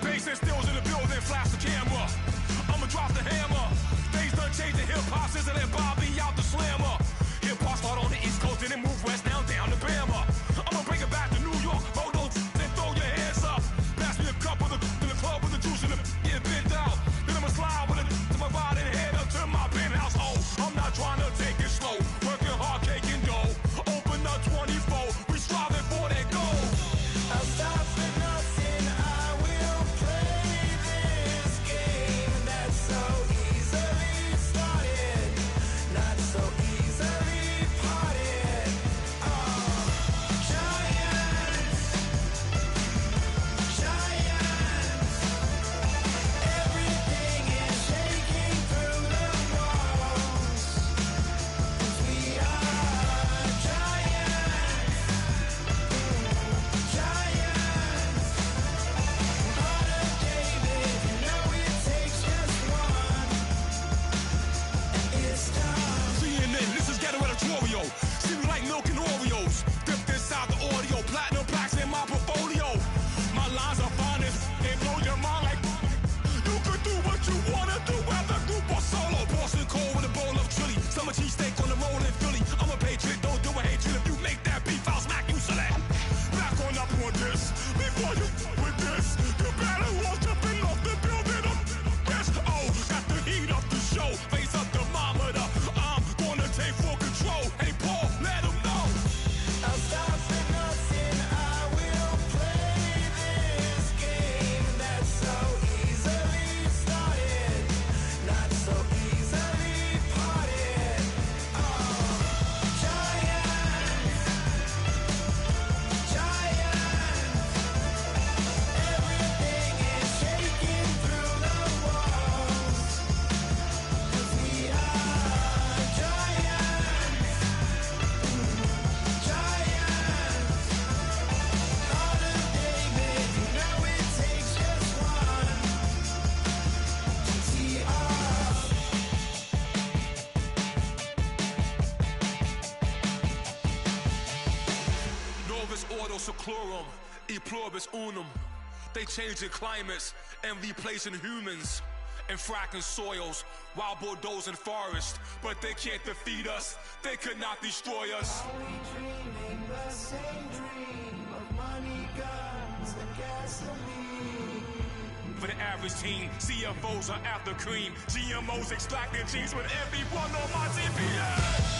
Bass and stills in the building, flash the camera. I'ma drop the hammer. Things done changing, hip-hop sizzling and Bobby out the slammer. Hip-hop start on the East Coast and then move west, now down to Bama. I'ma bring it back to New York, roll those and throw your hands up. Pass me a cup of the in the club with the juice in the get bent out. Then I'ma slide with it to my ride and head up to my penthouse. Oh, I'm not trying to take it slow, working hard, cake and dough. Open up 24, we striving for that goal. I'll stop for nothing, I will play this game that's so easily started, not so easily parted. Giants, everything is shaking through the walls, 'cause we are giants. Heart of David, you know it takes just one, and it's time. CNN, this is ghetto editorial. See me like milk and Oreos. Dipped inside the audio, platinum plaques in my portfolio. My lines are finest, they blow your mind like you could do what you wanna do, whether group or solo. Boston cold with a bowl of chili, summer cheesesteak on the roll in Philly. I'm a patriot, don't do a hatred. If you make that beef, I'll smack you silly. Back on up on this, before you with this, you better walk jumping off the building up. Yes, oh, got the heat up the show, face up the thermometer. I'm gonna take full control. Hey Paul, let him know. I'll stop for nothing, I will play this game that's so easily started, not so easily parted. Giants, everything is shaking through the walls, 'cause we are giants. Heart of David, you know it takes just one to tee up. Novus ordo seclorum, e pluribus unum. They changing climates and replacing humans and fracking soils while bulldozing forests. But they can't defeat us, they could not destroy us. Are we dreaming the same dream of money, guns, and gasoline? For the average team, CFOs are after cream. GMOs extracting genes with everyone on my TPS.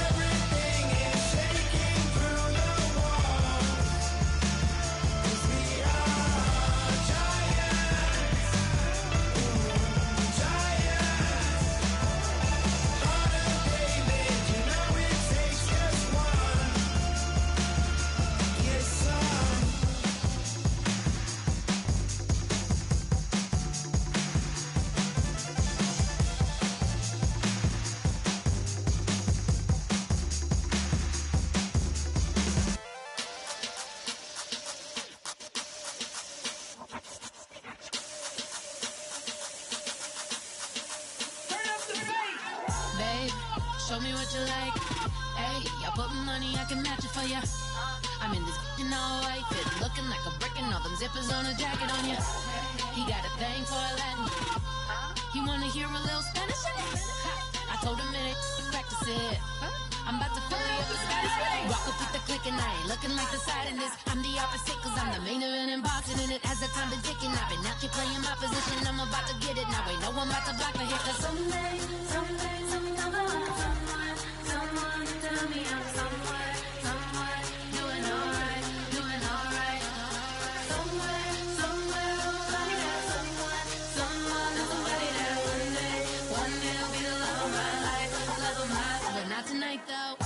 Everything is shaking through the walls, 'cause we are giants. Heart of David, you know it takes just one. Yes, son. Babe, show me what you like. Hey, I put money, I can match it for ya. I'm in this all white fit, looking like a brick and all them zippers on a jacket on ya. He got a thing for a Latin. He wanna hear a little Spanish in it. I told him it ain't practice it. I'm about to fill you up with Spanish. Walk up with the click and I ain't looking like the side in this. I'm the opposite cause I'm the main event and boxing in it. As the time been ticking, I've been out here playing my position. I'm about to get it now, ain't no one about to block me here. Cause someday, someone tell me I'm somewhere, doing alright. Somewhere, somebody that one day will be the love of my life, but not tonight though.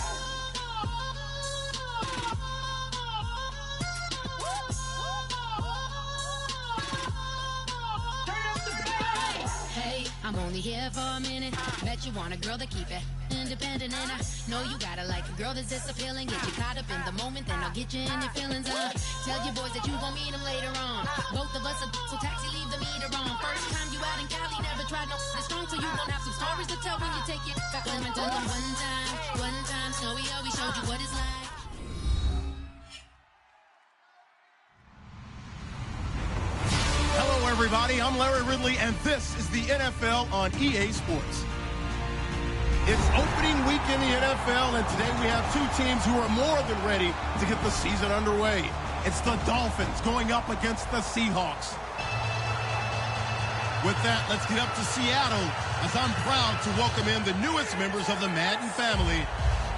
Hey, I'm only here for a minute. Bet you want a girl to keep it independent, and I know you gotta like a girl that's this appealing. Get you caught up in the moment, then I'll get you in your feelings. Tell your boys that you gon' meet them later on. Both of us are so taxi, leave the meter on. First time you out in Cali, never tried no this strong, so you gon' have some stories to tell when you take it back home and tell them one time. One time, Snowy always showed you what it's like. Hello, everybody. I'm Larry Ridley, and this is the NFL on EA Sports. It's opening week in the NFL, and today we have two teams who are more than ready to get the season underway. It's the Dolphins going up against the Seahawks. With that, let's get up to Seattle, as I'm proud to welcome in the newest members of the Madden family.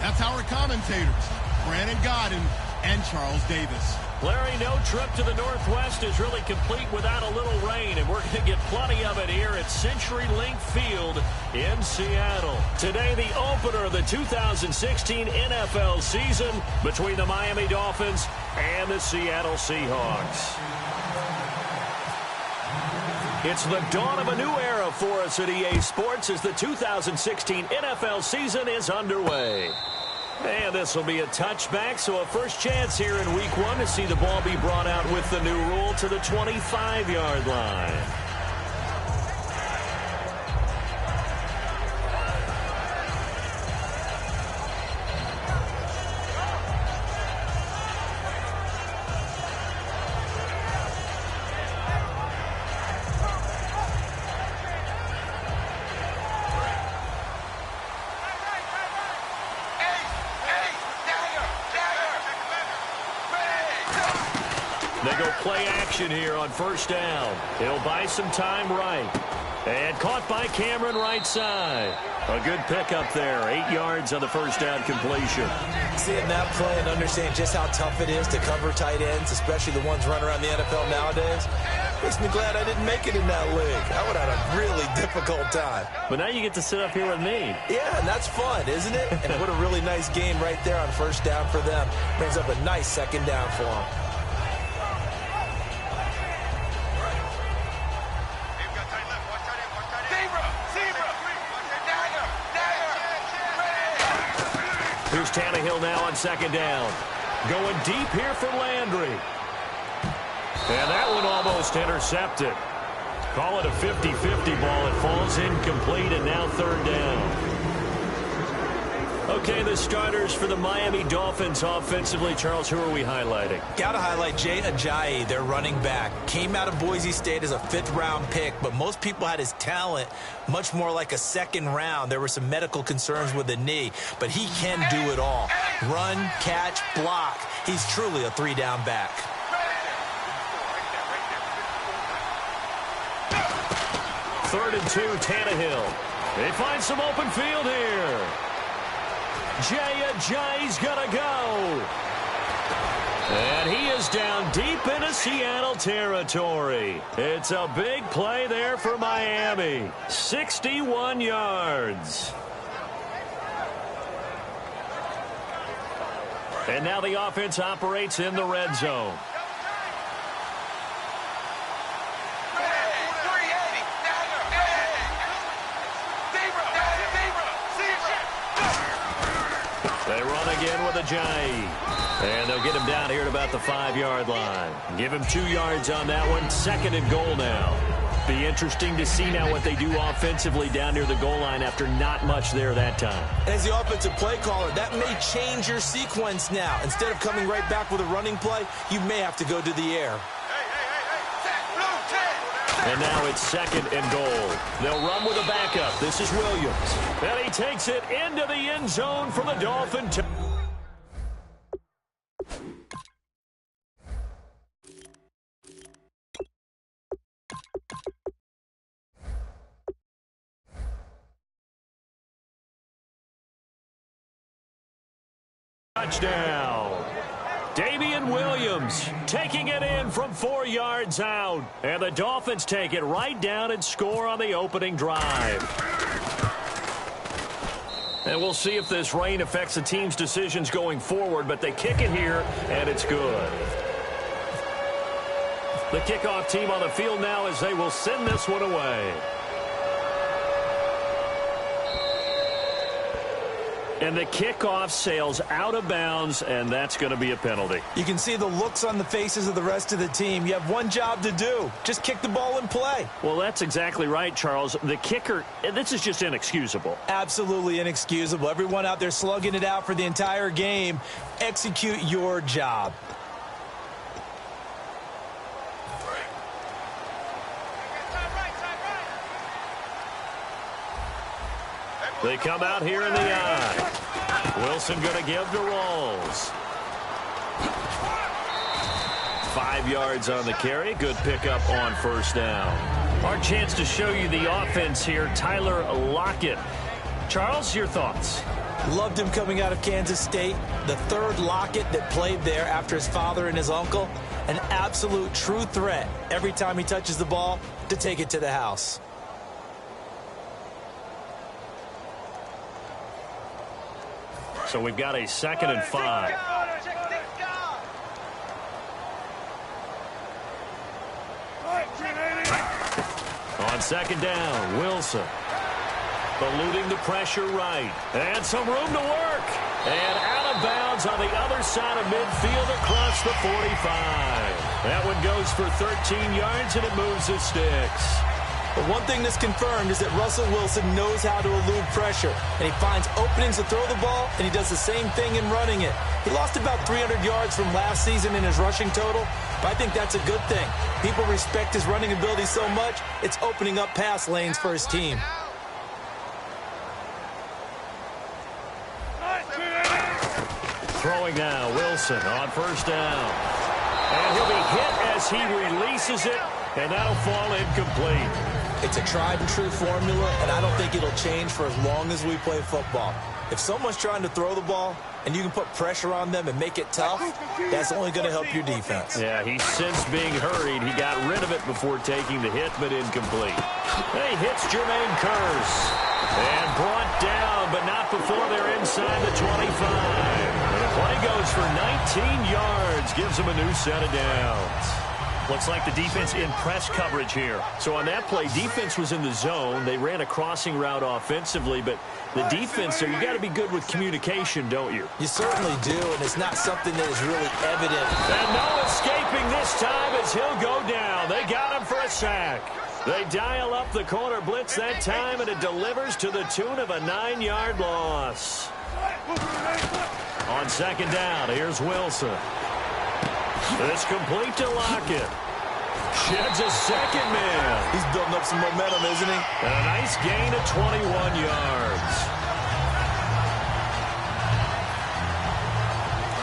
That's our commentators, Brandon Godden and Charles Davis. Larry, no trip to the Northwest is really complete without a little rain, and we're going to get plenty of it here at CenturyLink Field in Seattle. Today, the opener of the 2016 NFL season between the Miami Dolphins and the Seattle Seahawks. It's the dawn of a new era for us at EA Sports as the 2016 NFL season is underway. And this will be a touchback, so a first chance here in week one to see the ball be brought out with the new rule to the 25-yard line. They go play action here on first down. He'll buy some time right. And caught by Cameron right side. A good pickup there. 8 yards on the first down completion. Seeing that play and understanding just how tough it is to cover tight ends, especially the ones running around the NFL nowadays, makes me glad I didn't make it in that league. I would have had a really difficult time. But now you get to sit up here with me. Yeah, and that's fun, isn't it? And what a really nice game right there on first down for them. Brings up a nice second down for them. Here's Tannehill now on second down. Going deep here for Landry. And that one almost intercepted. Call it a 50-50 ball. It falls incomplete, and now third down. Okay, the starters for the Miami Dolphins offensively. Charles, who are we highlighting? Got to highlight Jay Ajayi, their running back. Came out of Boise State as a fifth-round pick, but most people had his talent much more like a second round. There were some medical concerns with the knee, but he can do it all. Run, catch, block. He's truly a three-down back. Third and 2, Tannehill. They find some open field here. Jay Ajayi's gonna go. And he is down deep into Seattle territory. It's a big play there for Miami. 61 yards. And now the offense operates in the red zone. They run again with Ajayi. And they'll get him down here at about the 5-yard line. Give him 2 yards on that one. Second and goal now. Be interesting to see now what they do offensively down near the goal line after not much there that time. As the offensive play caller, that may change your sequence now. Instead of coming right back with a running play, you may have to go to the air. And now it's second and goal. They'll run with a backup. This is Williams. And he takes it into the end zone for the Dolphins. Touchdown. Damian Williams taking it in from 4 yards out. And the Dolphins take it right down and score on the opening drive. And we'll see if this rain affects the team's decisions going forward, but they kick it here, and it's good. The kickoff team on the field now as they will send this one away. And the kickoff sails out of bounds, and that's going to be a penalty. You can see the looks on the faces of the rest of the team. You have one job to do. Just kick the ball and play. Well, that's exactly right, Charles. The kicker, this is just inexcusable. Absolutely inexcusable. Everyone out there slugging it out for the entire game. Execute your job. They come out here in the eye. Wilson going to give to Rolls. 5 yards on the carry. Good pickup on first down. Our chance to show you the offense here, Tyler Lockett. Charles, your thoughts? Loved him coming out of Kansas State. The third Lockett that played there after his father and his uncle. An absolute true threat every time he touches the ball to take it to the house. So we've got a 2nd and 5. On 2nd down, Wilson. Eluding the pressure right. And some room to work. And out of bounds on the other side of midfield across the 45. That one goes for 13 yards, and it moves the sticks. But one thing that's confirmed is that Russell Wilson knows how to elude pressure, and he finds openings to throw the ball, and he does the same thing in running it. He lost about 300 yards from last season in his rushing total, but I think that's a good thing. People respect his running ability so much, it's opening up pass lanes for his team. Throwing now, Wilson on first down. And he'll be hit as he releases it, and that'll fall incomplete. It's a tried-and-true formula, and I don't think it'll change for as long as we play football. If someone's trying to throw the ball and you can put pressure on them and make it tough, that's only going to help your defense. Yeah, he's since being hurried. He got rid of it before taking the hit, but incomplete. He hits Jermaine Kearse. And brought down, but not before they're inside the 25. And the play goes for 19 yards, gives them a new set of downs. Looks like the defense in press coverage here. So on that play, defense was in the zone. They ran a crossing route offensively, but the defense there, you got to be good with communication, don't you? You certainly do, and it's not something that is really evident. And no escaping this time as he'll go down. They got him for a sack. They dial up the corner blitz that time, and it delivers to the tune of a 9-yard loss. On 2nd down, here's Wilson. It's complete to Lockett. Sheds a second man. He's building up some momentum, isn't he? And a nice gain of 21 yards.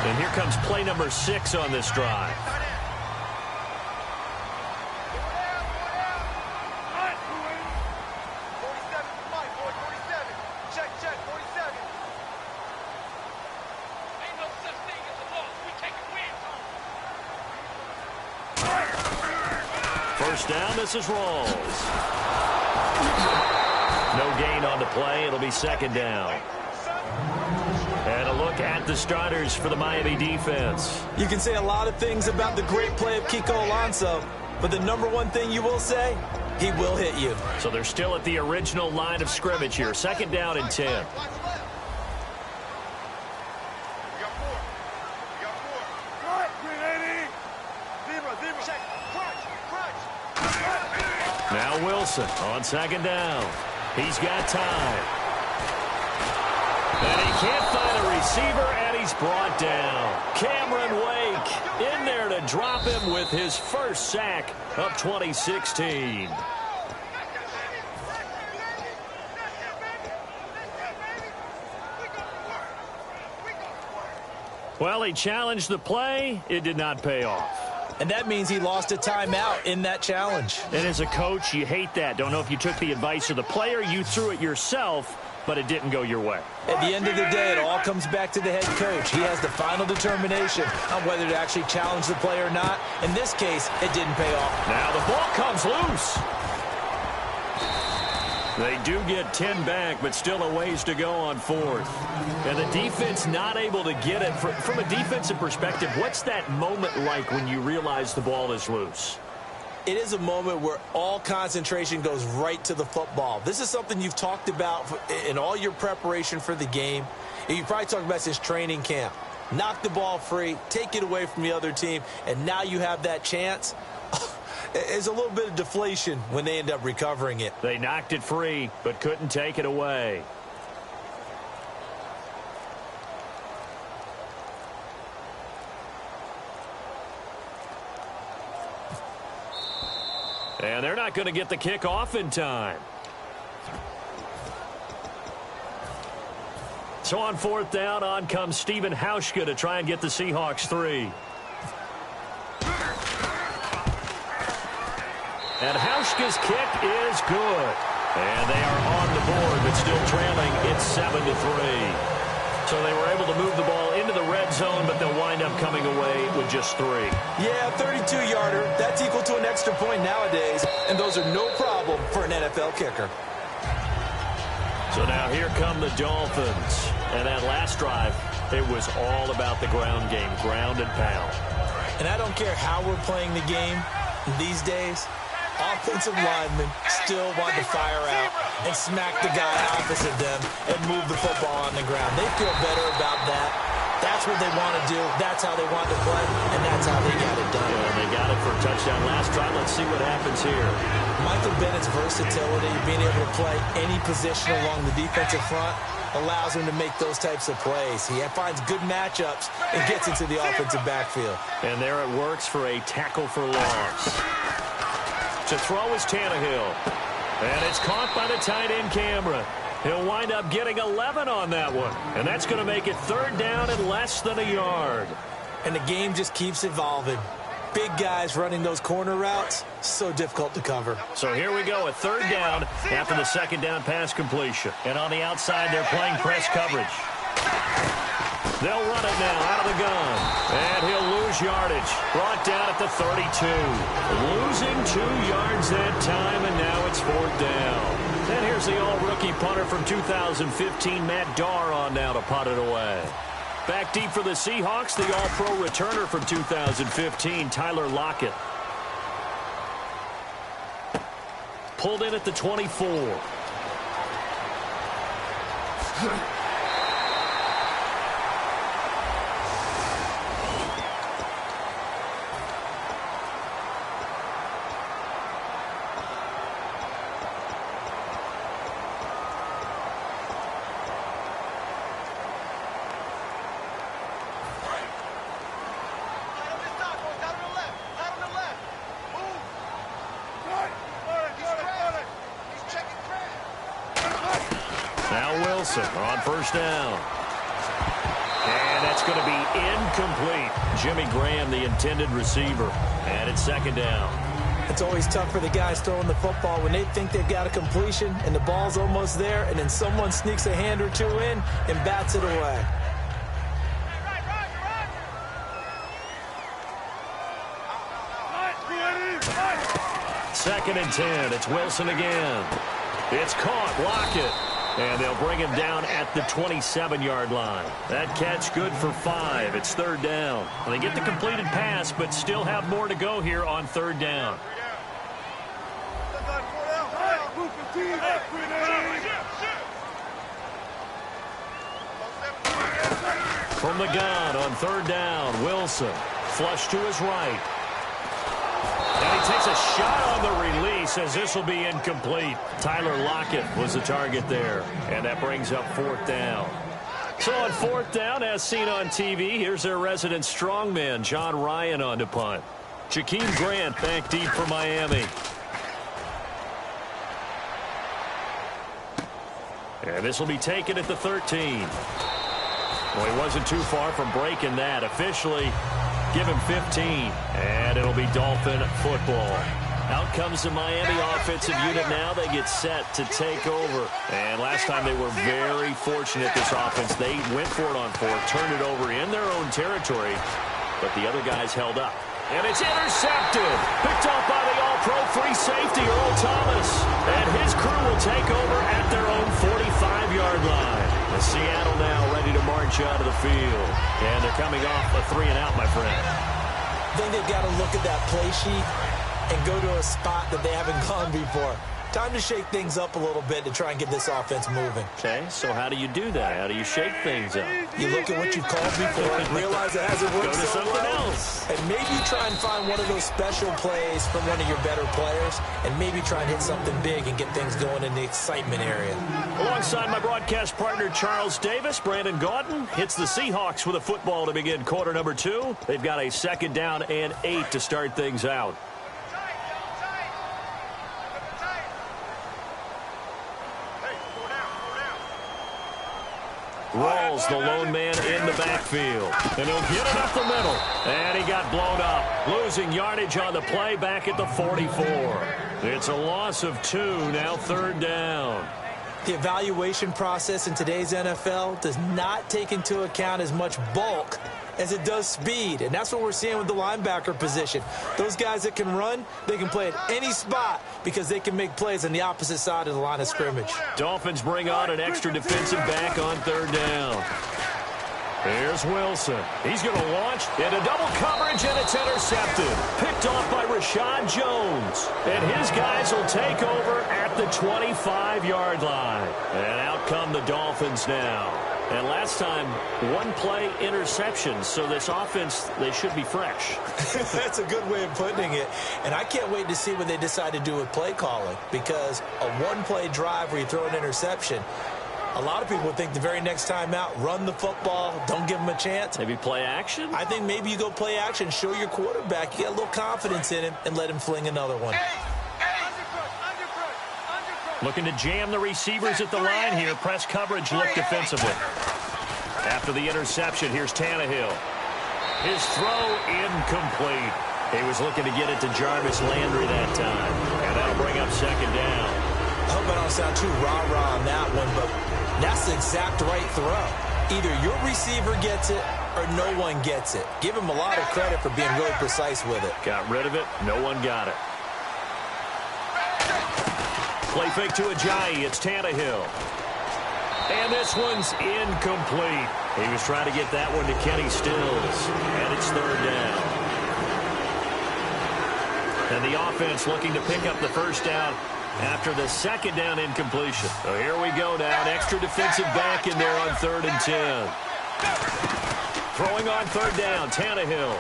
And here comes play number 6 on this drive. First down, this is Rolls. No gain on the play. It'll be 2nd down. And a look at the starters for the Miami defense. You can say a lot of things about the great play of Kiko Alonso, but the number one thing you will say, he will hit you. So they're still at the original line of scrimmage here. 2nd down and 10. Now Wilson on 2nd down. He's got time. And he can't find a receiver, and he's brought down. Cameron Wake in there to drop him with his first sack of 2016. Well, he challenged the play. It did not pay off. And that means he lost a timeout in that challenge. And as a coach, you hate that. Don't know if you took the advice of the player, you threw it yourself, but it didn't go your way. At the end of the day, it all comes back to the head coach. He has the final determination on whether to actually challenge the play or not. In this case, it didn't pay off. Now the ball comes loose. They do get 10 back, but still a ways to go on 4th. And the defense not able to get it. From a defensive perspective, what's that moment like when you realize the ball is loose? it is a moment where all concentration goes right to the football. This is something you've talked about in all your preparation for the game. And you probably talked about since training camp. Knock the ball free, take it away from the other team, and now you have that chance. There's a little bit of deflation when they end up recovering it. They knocked it free, but couldn't take it away. And they're not going to get the kick off in time. So on fourth down, on comes Stephen Hauschka to try and get the Seahawks 3. And Hauschka's kick is good. And they are on the board, but still trailing. It's 7-3. So they were able to move the ball into the red zone, but they'll wind up coming away with just 3. Yeah, 32-yarder. That's equal to an extra point nowadays, and those are no problem for an NFL kicker. So now here come the Dolphins. And that last drive, it was all about the ground game, ground and pound. And I don't care how we're playing the game these days, offensive linemen still want to fire out and smack the guy opposite them and move the football on the ground. They feel better about that. That's what they want to do. That's how they want to play, and that's how they got it done. Yeah, they got it for a touchdown last drive. Let's see what happens here. Michael Bennett's versatility, being able to play any position along the defensive front, allows him to make those types of plays. He finds good matchups and gets into the offensive backfield. And there it works for a tackle for loss. To throw is Tannehill. And it's caught by the tight end camera. He'll wind up getting 11 on that one. And that's going to make it third down and less than a yard. And the game just keeps evolving. Big guys running those corner routes, so difficult to cover. So here we go, a third down after the second down pass completion. And on the outside, they're playing press coverage. They'll run it now out of the gun. And he'll lose yardage. Brought down at the 32. Losing 2 yards that time, and now it's fourth down. And here's the all-rookie punter from 2015, Matt Darr, on now to punt it away. Back deep for the Seahawks, the all-pro returner from 2015, Tyler Lockett. Pulled in at the 24. On first down. And that's going to be incomplete. Jimmy Graham, the intended receiver. And it's second down. It's always tough for the guys throwing the football when they think they've got a completion and the ball's almost there, and then someone sneaks a hand or two in and bats it away. Second and 10. It's Wilson again. It's caught. Lockett. And they'll bring him down at the 27-yard line. That catch good for 5. It's third down. They get the completed pass, but still have more to go here on third down. From the gun on third down, Wilson. Flush to his right. And he takes a shot on the release as this will be incomplete. Tyler Lockett was the target there. And that brings up fourth down. So on fourth down, as seen on TV, here's their resident strongman, John Ryan, on to punt. Jakeem Grant back deep for Miami. And this will be taken at the 13. Well, he wasn't too far from breaking that. Officially, give him 15, and it'll be Dolphin football. Out comes the Miami offensive unit now. They get set to take over. And last time they were very fortunate, this offense. They went for it on fourth, turned it over in their own territory, but the other guys held up. And it's intercepted. Picked off by the all-pro free safety, Earl Thomas. And his crew will take over at their own 45-yard line. And Seattle now ready to march out of the field. And they're coming off a 3-and-out, my friend. I think they've got to look at that play sheet and go to a spot that they haven't gone before. Time to shake things up a little bit to try and get this offense moving. Okay, so how do you do that? How do you shake things up? You look at what you've called before and realize it hasn't worked Go to so something well. else. And maybe try and find one of those special plays from one of your better players and maybe try and hit something big and get things going in the excitement area. Alongside my broadcast partner, Charles Davis, Brandon Gaudin hits the Seahawks with a football to begin quarter number 2. They've got a 2nd down and 8 to start things out. Rawls, the lone man in the backfield. And he'll get it up the middle. And he got blown up. Losing yardage on the play back at the 44. It's a loss of 2, now 3rd down. The evaluation process in today's NFL does not take into account as much bulk as it does speed. And that's what we're seeing with the linebacker position. Those guys that can run, they can play at any spot because they can make plays on the opposite side of the line of scrimmage. Dolphins bring on an extra defensive back on 3rd down. Here's Wilson. He's going to launch into double coverage, and it's intercepted. Picked off by Rashad Jones. And his guys will take over at the 25-yard line. And out come the Dolphins now. And last time, 1-play interception. So this offense, they should be fresh. That's a good way of putting it. And I can't wait to see what they decide to do with play calling, because a 1-play drive where you throw an interception, a lot of people would think the very next time out, run the football, don't give them a chance. Maybe play action? I think maybe you go play action, show your quarterback, you get a little confidence in him, and let him fling another one. Looking to jam the receivers at the line here. Press coverage, look defensively. After the interception, here's Tannehill. His throw incomplete. He was looking to get it to Jarvis Landry that time. And that'll bring up 2nd down. I hope I don't sound too rah-rah on that one, but that's the exact right throw. Either your receiver gets it or no one gets it. Give him a lot of credit for being really precise with it. Got rid of it. No one got it. Play fake to Ajayi. It's Tannehill. And this one's incomplete. He was trying to get that one to Kenny Stills. And it's 3rd down. And the offense looking to pick up the 1st down after the 2nd down incompletion. So here we go now. An extra defensive back in there on 3rd and 10. Throwing on 3rd down, Tannehill.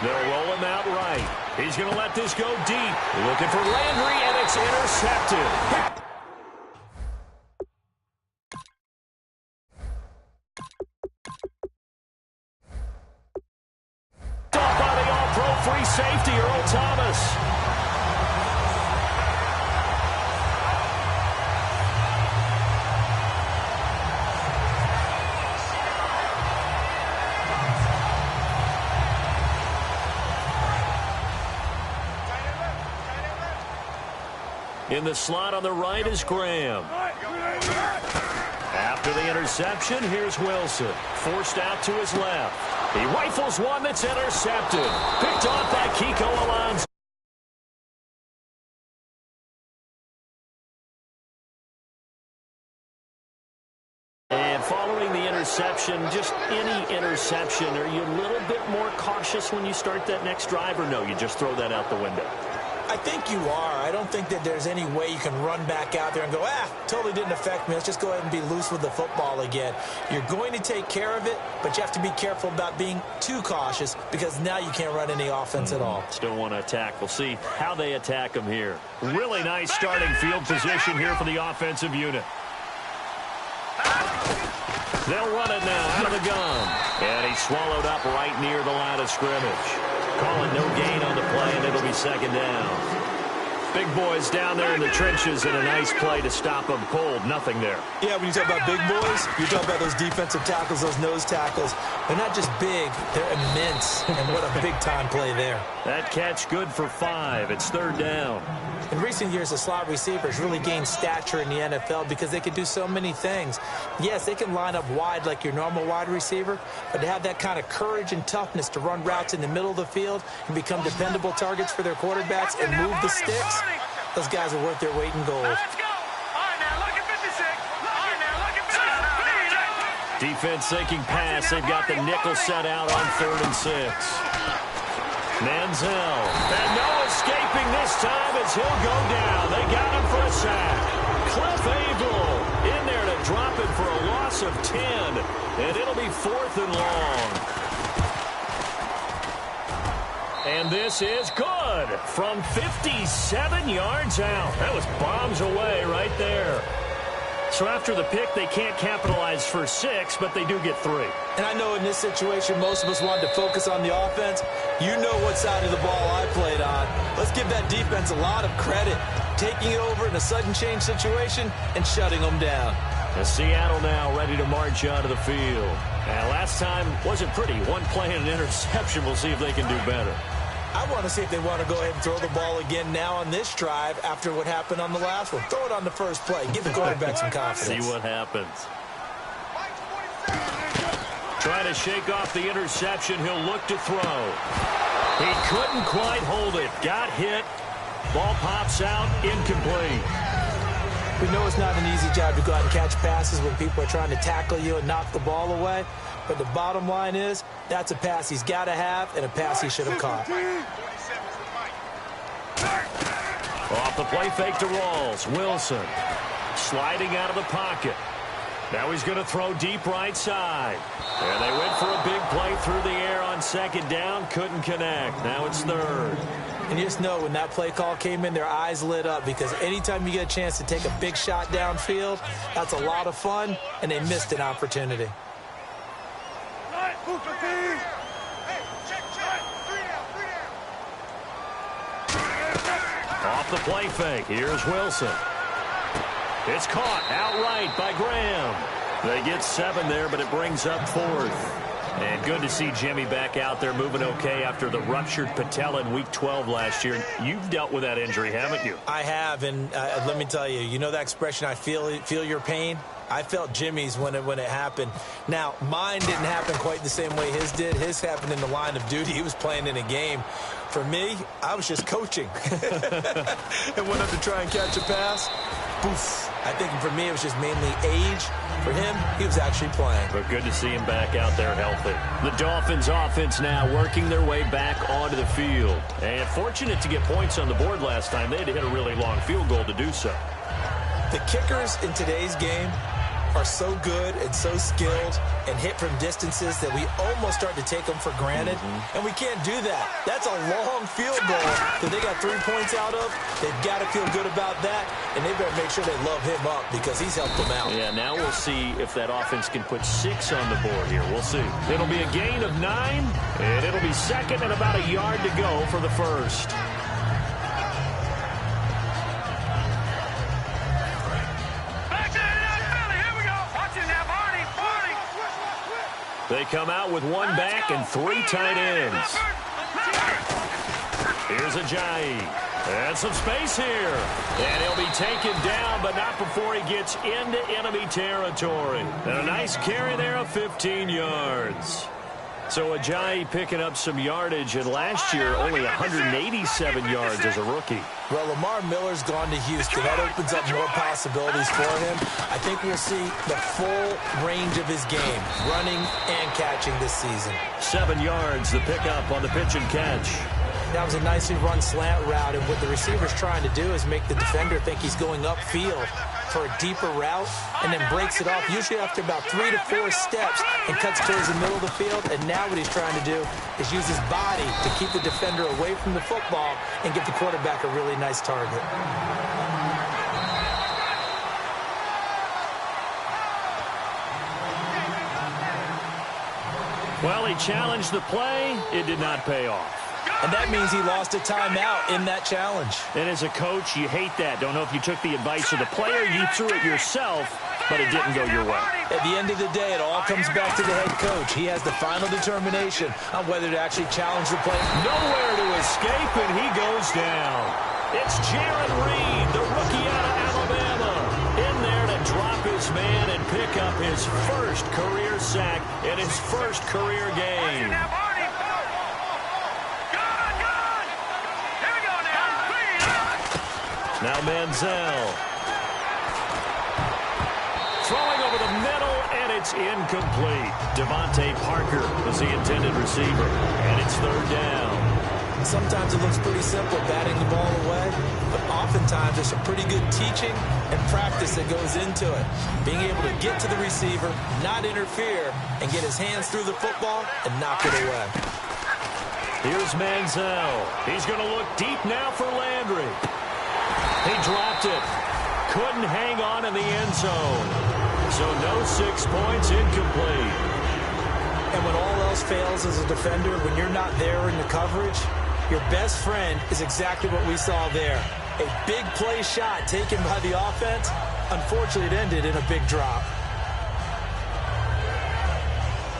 They'll roll him out right. He's going to let this go deep. Looking for Landry, and it's intercepted. Off by the all-pro free safety, Earl Thomas. In the slot on the right is Graham. After the interception, here's Wilson. Forced out to his left. He rifles one that's intercepted. Picked off by Kiko Alonso. And following the interception, just any interception, are you a little bit more cautious when you start that next drive, or no, you just throw that out the window? I think you are. I don't think that there's any way you can run back out there and go, totally didn't affect me. Let's just go ahead and be loose with the football again. You're going to take care of it, but you have to be careful about being too cautious, because now you can't run any offense at all. Still want to attack. We'll see how they attack them here. Really nice starting field position here for the offensive unit. They'll run it now out of the gun. And he's swallowed up right near the line of scrimmage. Calling no gain on the play, and it'll be 2nd down. Big boys down there in the trenches, and a nice play to stop them cold. Nothing there. Yeah, when you talk about big boys, you talk about those defensive tackles, those nose tackles. They're not just big, they're immense. And what a big-time play there. That catch good for 5. It's 3rd down. In recent years, the slot receivers really gained stature in the NFL because they can do so many things. Yes, they can line up wide like your normal wide receiver, but to have that kind of courage and toughness to run routes in the middle of the field and become dependable targets for their quarterbacks and move the sticks, those guys are worth their weight in gold. Defense sinking pass. They've got the nickel set out on 3rd and 6. Manziel. And no escaping this time as he'll go down. They got him for a sack. Cliff Abel in there to drop it for a loss of 10. And it'll be 4th and long. And this is good from 57 yards out. That was bombs away right there. So after the pick, they can't capitalize for 6, but they do get 3. And I know in this situation, most of us wanted to focus on the offense. You know what side of the ball I played on. Let's give that defense a lot of credit. Taking it over in a sudden change situation and shutting them down. And Seattle now ready to march onto the field. And last time wasn't pretty. One play and an interception. We'll see if they can do better. I want to see if they want to go ahead and throw the ball again now on this drive after what happened on the last one. Throw it on the first play. Give the quarterback some confidence. See what happens. Trying to shake off the interception. He'll look to throw. He couldn't quite hold it. Got hit. Ball pops out. Incomplete. We know it's not an easy job to go out and catch passes when people are trying to tackle you and knock the ball away. But the bottom line is, that's a pass he's got to have and a pass he should have caught. Off the play fake to Rawls. Wilson sliding out of the pocket. Now he's going to throw deep right side. And they went for a big play through the air on 2nd down. Couldn't connect. Now it's 3rd. And you just know when that play call came in, their eyes lit up because anytime you get a chance to take a big shot downfield, that's a lot of fun, and they missed an opportunity. Off the play fake. Here's Wilson. It's caught outright by Graham. They get 7 there, but it brings up 4th. And good to see Jimmy back out there moving okay after the ruptured patella in Week 12 last year. You've dealt with that injury, haven't you? I have, and let me tell you, you know that expression, I feel your pain? I felt Jimmy's when it happened. Now, mine didn't happen quite the same way his did. His happened in the line of duty. He was playing in a game. For me, I was just coaching. And went up to try and catch a pass. Poof. I think for me, it was just mainly age. For him, he was actually playing. But good to see him back out there healthy. The Dolphins offense now working their way back onto the field. And fortunate to get points on the board last time. They had to hit a really long field goal to do so. The kickers in today's game are so good and so skilled and hit from distances that we almost start to take them for granted. And we can't do that. That's a long field goal that they got 3 points out of. They've got to feel good about that, and they better make sure they love him up because he's helped them out. Yeah, now we'll see if that offense can put 6 on the board here. We'll see. It'll be a gain of 9, and it'll be 2nd and about a yard to go for the 1st. They come out with 1 back and 3 tight ends. Here's Ajayi. And some space here. And he'll be taken down, but not before he gets into enemy territory. And a nice carry there of 15 yards. So Ajayi picking up some yardage, and last year only 187 yards as a rookie. Well, Lamar Miller's gone to Houston. That opens up more possibilities for him. I think we'll see the full range of his game, running and catching this season. 7 yards, the pickup on the pitch and catch. That was a nicely run slant route, and what the receiver's trying to do is make the defender think he's going upfield for a deeper route, and then breaks it off, usually after about 3 to 4 steps, and cuts towards the middle of the field. And now what he's trying to do is use his body to keep the defender away from the football and give the quarterback a really nice target. Well, he challenged the play. It did not pay off. And that means he lost a timeout in that challenge. And as a coach, you hate that. Don't know if you took the advice of the player, you threw it yourself, but it didn't go your way. At the end of the day, it all comes back to the head coach. He has the final determination on whether to actually challenge the play. Nowhere to escape, and he goes down. It's Jared Reed, the rookie out of Alabama, in there to drop his man and pick up his first career sack in his first career game. Now Manziel. Throwing over the middle, and it's incomplete. Devontae Parker was the intended receiver, and it's 3rd down. Sometimes it looks pretty simple batting the ball away, but oftentimes there's some pretty good teaching and practice that goes into it. Being able to get to the receiver, not interfere, and get his hands through the football and knock it away. Here's Manziel. He's going to look deep now for Landry. He dropped it. Couldn't hang on in the end zone. So no 6 points, incomplete. And when all else fails as a defender, when you're not there in the coverage, your best friend is exactly what we saw there. A big play shot taken by the offense. Unfortunately, it ended in a big drop.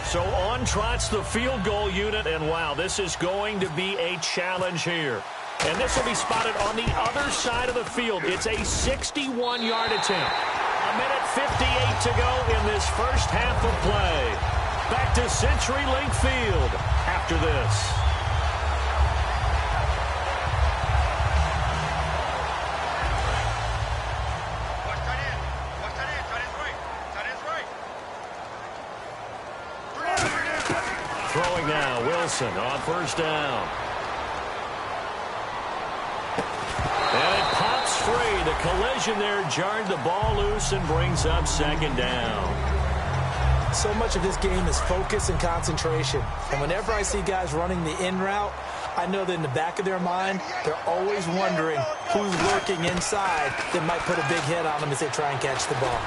So on trots the field goal unit, and wow, this is going to be a challenge here. And this will be spotted on the other side of the field. It's a 61-yard attempt. A minute 58 to go in this first half of play. Back to CenturyLink Field after this. Throwing now, Wilson on first down. And it pops free. The collision there jarred the ball loose and brings up second down. So much of this game is focus and concentration. And whenever I see guys running the in route, I know that in the back of their mind, they're always wondering who's lurking inside that might put a big hit on them as they try and catch the ball.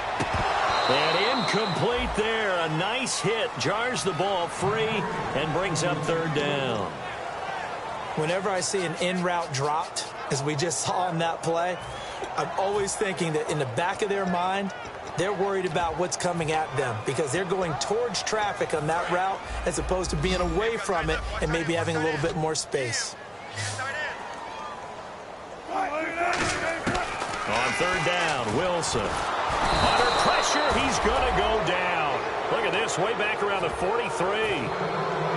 And incomplete there. A nice hit. Jars the ball free and brings up third down. Whenever I see an in route dropped, as we just saw in that play, I'm always thinking that in the back of their mind, they're worried about what's coming at them because they're going towards traffic on that route as opposed to being away from it and maybe having a little bit more space. On third down, Wilson. Under pressure, he's going to go down. Look at this, way back around the 43.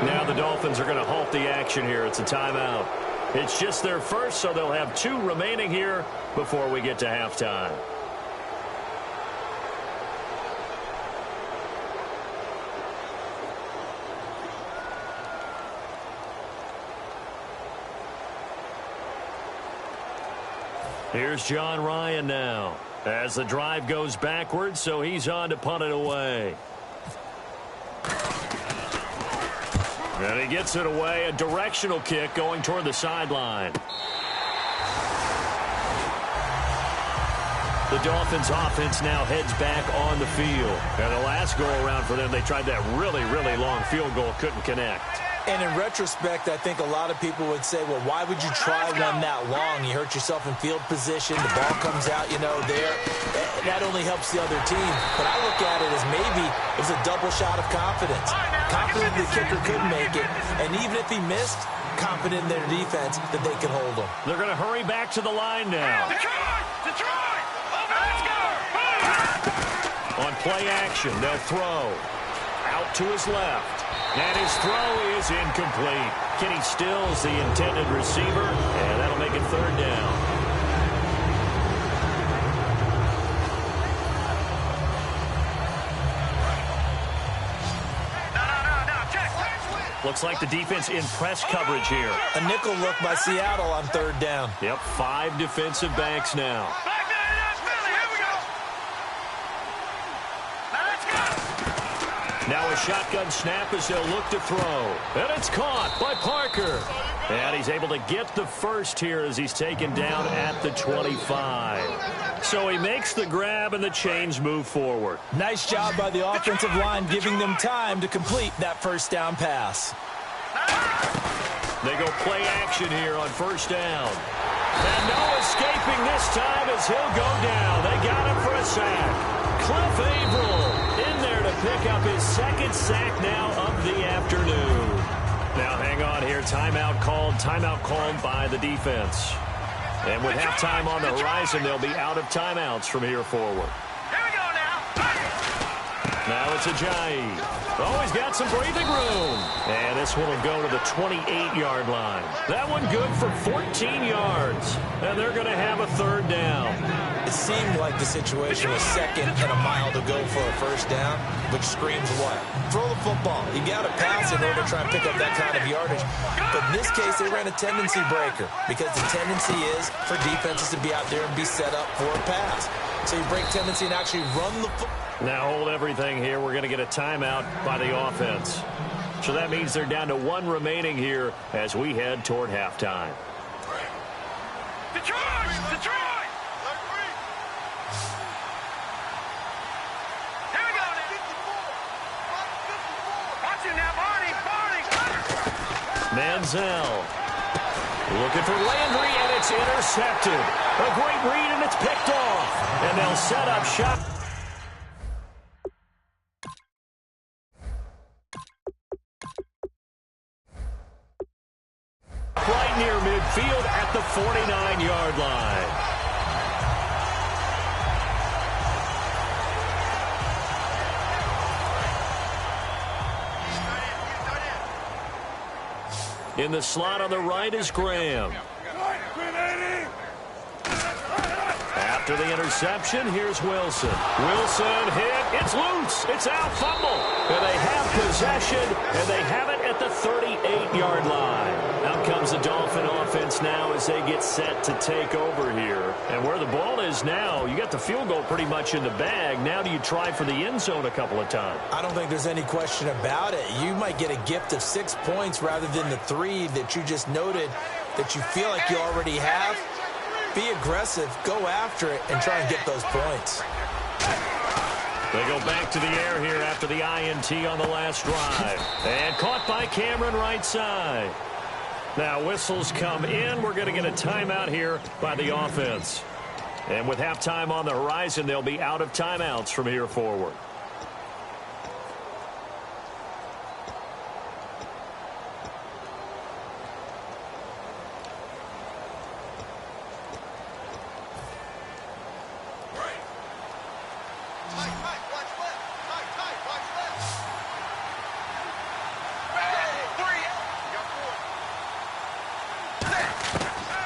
Now the Dolphins are going to halt the action here. It's a timeout. It's just their first, so they'll have 2 remaining here before we get to halftime. Here's John Ryan now as the drive goes backwards, so he's on to punt it away. And he gets it away, a directional kick going toward the sideline. The Dolphins offense now heads back on the field. And the last go-around for them, they tried that really, really long field goal, couldn't connect. And in retrospect, I think a lot of people would say, well, why would you try one that long? You hurt yourself in field position. The ball comes out, there. That only helps the other team. But I look at it as maybe it was a double shot of confidence. Confident the kicker could make it. And even if he missed, confident in their defense that they could hold him. They're going to hurry back to the line now. Detroit! Let's go! On play action, they'll throw. Out to his left. And his throw is incomplete. Kenny Stills, the intended receiver, and that'll make it third down. Looks like the defense in press coverage here. A nickel look by Seattle on third down. Yep, 5 defensive backs now. Now a shotgun snap as they'll look to throw. And it's caught by Parker. And he's able to get the first here as he's taken down at the 25. So he makes the grab and the chains move forward. Nice job by the offensive line giving them time to complete that first down pass. They go play action here on first down. And no escaping this time as he'll go down. They got him for a sack. Cliff Averill in there to pick up his second sack now of the afternoon. Now hang on here. Timeout called by the defense. And with halftime on the horizon, they'll be out of timeouts from here forward. Here we go now. Now it's Ajayi. Oh, he's got some breathing room. And this one will go to the 28-yard line. That one good for 14 yards. And they're going to have a third down. It's seemed like the situation was second and a mile to go for a first down, which screams what? Throw the football. You got to pass in order to try and pick up that kind of yardage. But in this case, they ran a tendency breaker because the tendency is for defenses to be out there and be set up for a pass. So you break tendency and actually run the football. Now hold everything here. We're going to get a timeout by the offense. So that means they're down to 1 remaining here as we head toward halftime. Detroit! Detroit! Here we go. Watch it now, Barney. Manziel looking for Landry, and it's intercepted. A great read, and it's picked off. And they'll set up shop. Right near midfield at the 49-yard line. In the slot on the right is Graham. After the interception, here's Wilson. Wilson hit. It's loose. It's out. Fumble. And they have possession, and they have it at the 38-yard line. Out comes the Dolphin offense now as they get set to take over here. And where the ball is now, you got the field goal pretty much in the bag. Now do you try for the end zone a couple of times? I don't think there's any question about it. You might get a gift of 6 points rather than the 3 that you just noted that you feel like you already have. Be aggressive, go after it, and try and get those points. They go back to the air here after the INT on the last drive. And caught by Cameron right side. Now whistles come in. We're going to get a timeout here by the offense. And with halftime on the horizon, they'll be out of timeouts from here forward.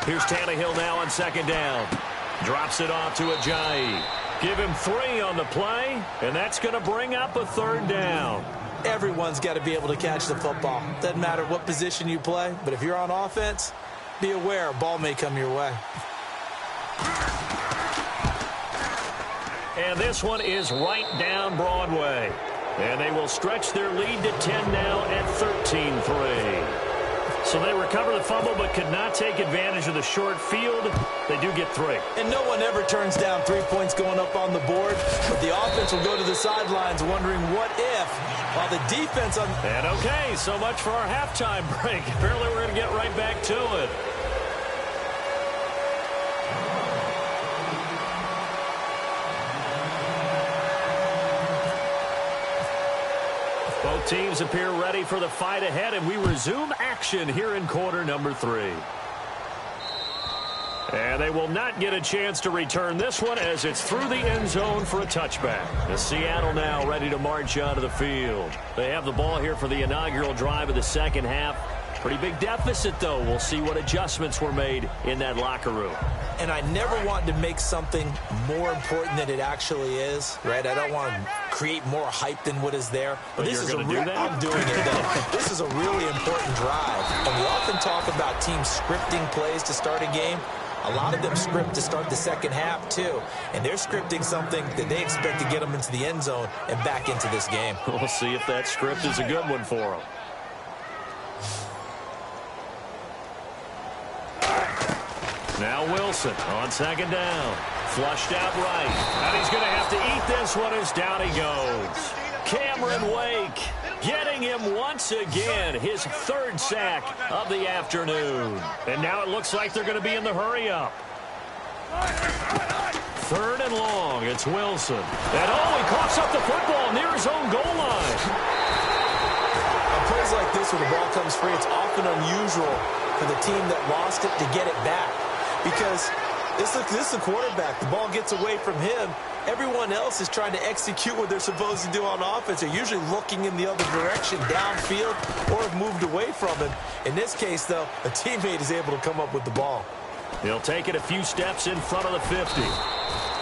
Here's Tannehill now on second down. Drops it off to Ajayi. Give him 3 on the play, and that's going to bring up a 3rd down. Everyone's got to be able to catch the football. Doesn't matter what position you play, but if you're on offense, be aware a ball may come your way. And this one is right down Broadway. And they will stretch their lead to 10 now at 13-3. So they recover the fumble but could not take advantage of the short field. They do get 3. And no one ever turns down 3 points going up on the board. But the offense will go to the sidelines wondering what if, while the defense on... And okay, so much for our halftime break. Apparently we're going to get right back to it. Both teams appear ready for the fight ahead, and we resume action here in quarter number 3. And they will not get a chance to return this one as it's through the end zone for a touchback. The Seattle now ready to march onto the field. They have the ball here for the inaugural drive of the second half. Pretty big deficit, though. We'll see what adjustments were made in that locker room. And I never want to make something more important than it actually is, right? I don't want to create more hype than what is there. But this is I'm doing it, though. This is a really important drive. And we often talk about teams scripting plays to start a game. A lot of them script to start the second half, too. And they're scripting something that they expect to get them into the end zone and back into this game. We'll see if that script is a good one for them. Now Wilson on second down. Flushed out right. And he's going to have to eat this one as down he goes. Cameron Wake getting him once again. His 3rd sack of the afternoon. And now it looks like they're going to be in the hurry-up. 3rd and long. It's Wilson. And he coughs up the football near his own goal line. On plays like this where the ball comes free, it's often unusual for the team that lost it to get it back. Because this is the quarterback. The ball gets away from him. Everyone else is trying to execute what they're supposed to do on offense. They're usually looking in the other direction, downfield, or have moved away from him. In this case, though, a teammate is able to come up with the ball. He'll take it a few steps in front of the 50.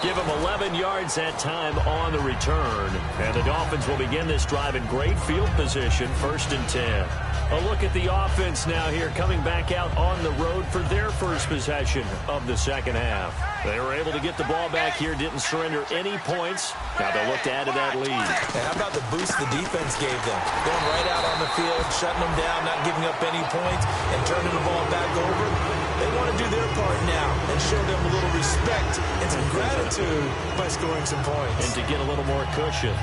Give him 11 yards that time on the return. And the Dolphins will begin this drive in great field position, 1st and 10. A look at the offense now here, coming back out on the road for their first possession of the second half. They were able to get the ball back here, didn't surrender any points. Now they'll look to add to that lead. And how about the boost the defense gave them? Going right out on the field, shutting them down, not giving up any points, and turning the ball back over. They want to do their part now and show them a little respect and some gratitude by scoring some points. And to get a little more cushion.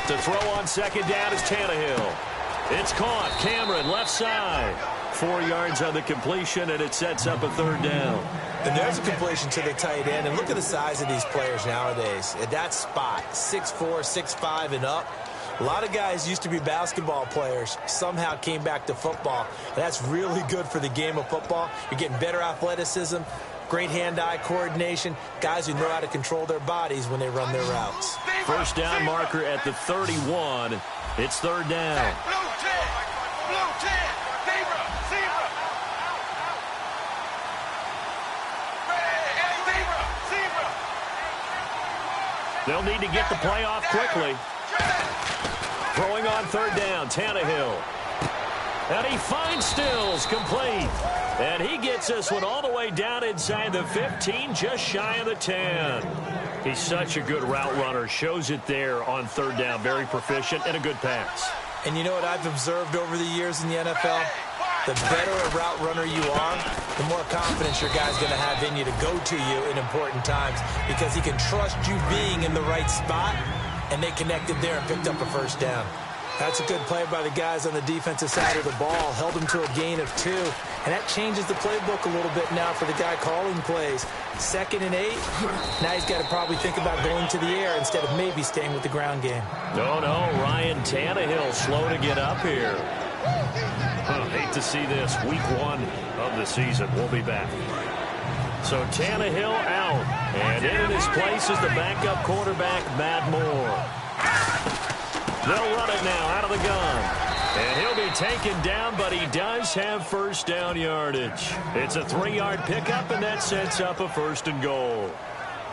To throw on second down is Tannehill. It's caught. Cameron, left side. 4 yards on the completion, and it sets up a 3rd down. And there's a completion to the tight end. And look at the size of these players nowadays. At that spot, 6'4", 6'5", and up. A lot of guys used to be basketball players, somehow came back to football. And that's really good for the game of football. You're getting better athleticism, great hand-eye coordination, guys who know how to control their bodies when they run their routes. 1st down marker at the 31. It's 3rd down. They'll need to get the play off quickly. Throwing on 3rd down, Tannehill. And he finds Stills, complete. And he gets this one all the way down inside the 15, just shy of the 10. He's such a good route runner. Shows it there on 3rd down. Very proficient and a good pass. And you know what I've observed over the years in the NFL? The better a route runner you are, the more confidence your guy's going to have in you to go to you in important times because he can trust you being in the right spot, and they connected there and picked up a 1st down. That's a good play by the guys on the defensive side of the ball. Held him to a gain of 2. And that changes the playbook a little bit now for the guy calling plays. 2nd and 8. Now he's got to probably think about going to the air instead of maybe staying with the ground game. No, Ryan Tannehill slow to get up here. Hate to see this. Week 1 of the season. We'll be back. So Tannehill out. And in his place is the backup quarterback, Matt Moore. They'll run it now out of the gun. And he'll be taken down, but he does have 1st down yardage. It's a 3-yard pickup, and that sets up a 1st and goal.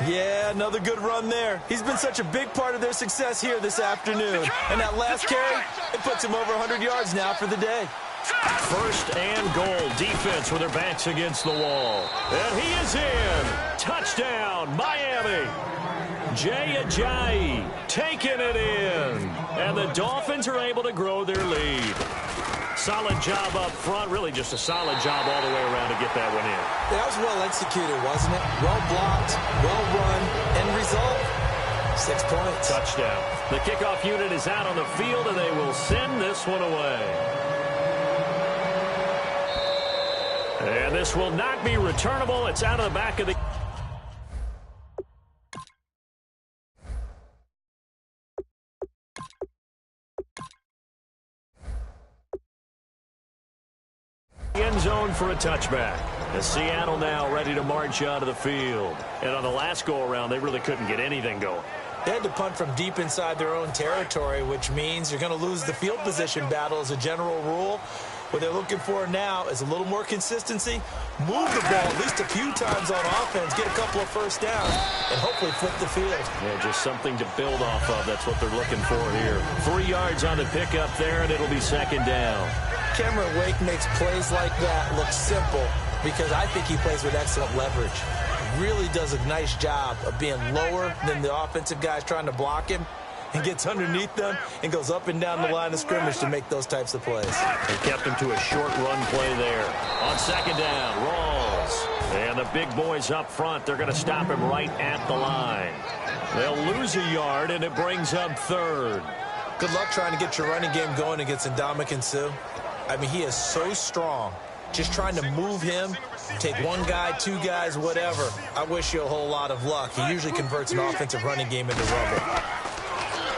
Yeah, another good run there. He's been such a big part of their success here this afternoon. And that last carry, it puts him over 100 yards now for the day. 1st and goal. Defense with their backs against the wall. And he is in. Touchdown, Miami. Jay Ajayi taking it in. And the Dolphins are able to grow their lead. Solid job up front. Really just a solid job all the way around to get that one in. That was well executed, wasn't it? Well blocked, well run, end result, 6 points. Touchdown. The kickoff unit is out on the field, and they will send this one away. And this will not be returnable. It's out of the back of the... end zone for a touchback. As Seattle now ready to march out of the field. And on the last go-around, they really couldn't get anything going. They had to punt from deep inside their own territory, which means you're going to lose the field position battle as a general rule. What they're looking for now is a little more consistency, move the ball at least a few times on offense, get a couple of 1st downs, and hopefully flip the field. Yeah, just something to build off of. That's what they're looking for here. 3 yards on the pickup there, and it'll be 2nd down. Cameron Wake makes plays like that look simple because I think he plays with excellent leverage. Really does a nice job of being lower than the offensive guys trying to block him, and gets underneath them and goes up and down the line of scrimmage to make those types of plays. They kept him to a short run play there. On 2nd down, Rawls. And the big boys up front, they're going to stop him right at the line. They'll lose a yard, and it brings up 3rd. Good luck trying to get your running game going against Ndamukong Suh. I mean, he is so strong. Just trying to move him, take 1 guy, 2 guys, whatever. I wish you a whole lot of luck. He usually converts an offensive running game into rubble.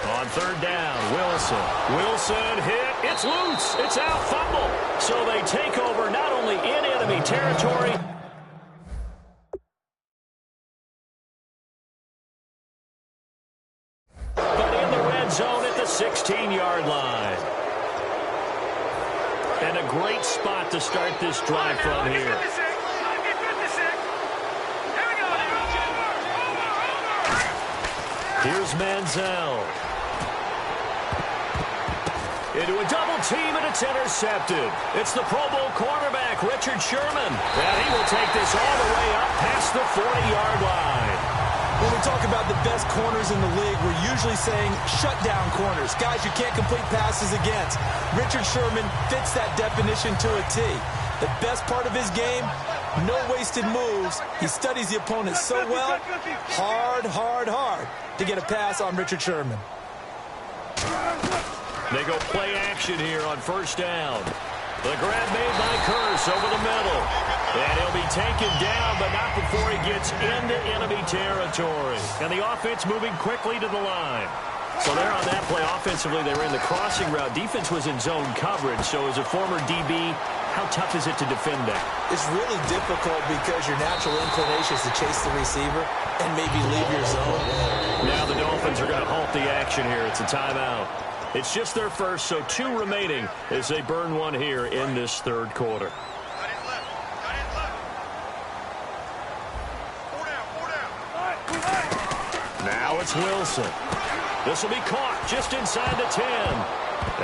On 3rd down, Wilson hit. It's loose. It's out. Fumble. So they take over not only in enemy territory, 16-yard line. And a great spot to start this drive from here. Here's Manziel. Into a double team, and it's intercepted. It's the Pro Bowl cornerback, Richard Sherman. And he will take this all the way up past the 40-yard line. When we talk about the best corners in the league, we're usually saying shutdown corners, guys you can't complete passes against. Richard Sherman fits that definition to a T. The best part of his game, no wasted moves. He studies the opponent so well, hard to get a pass on Richard Sherman. They go play action here on first down. The grab made by Curse over the middle. And he'll be taken down, but not before he gets into enemy territory. And the offense moving quickly to the line. So there on that play, offensively, they were in the crossing route. Defense was in zone coverage. So as a former DB, how tough is it to defend that? It's really difficult because your natural inclination is to chase the receiver and maybe leave your zone. Now the Dolphins are going to halt the action here. It's a timeout. It's just their first, so 2 remaining as they burn one here in this third quarter. Now it's Wilson. This will be caught just inside the 10.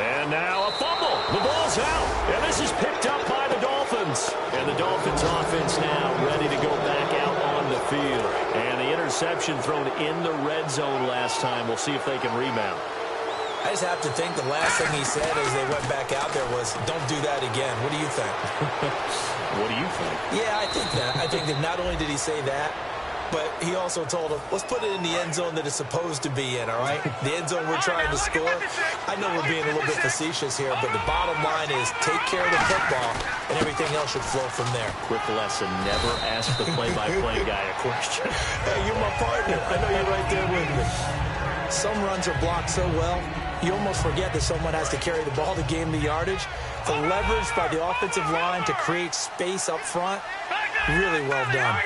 And now a fumble. The ball's out. And this is picked up by the Dolphins. And the Dolphins offense now ready to go back out on the field. And the interception thrown in the red zone last time. We'll see if they can rebound. I just have to think the last thing he said as they went back out there was, don't do that again. What do you think? What do you think? Yeah, I think that. I think that not only did he say that, but he also told him, let's put it in the end zone that it's supposed to be in, all right? The end zone we're trying to score. I know we're being a little bit facetious here, but the bottom line is take care of the football, and everything else should flow from there. Quick lesson, never ask the play-by-play guy a question. Hey, you're my partner. I know you're right there with me. Some runs are blocked so well, you almost forget that someone has to carry the ball to gain the yardage. The leverage by the offensive line to create space up front, really well done.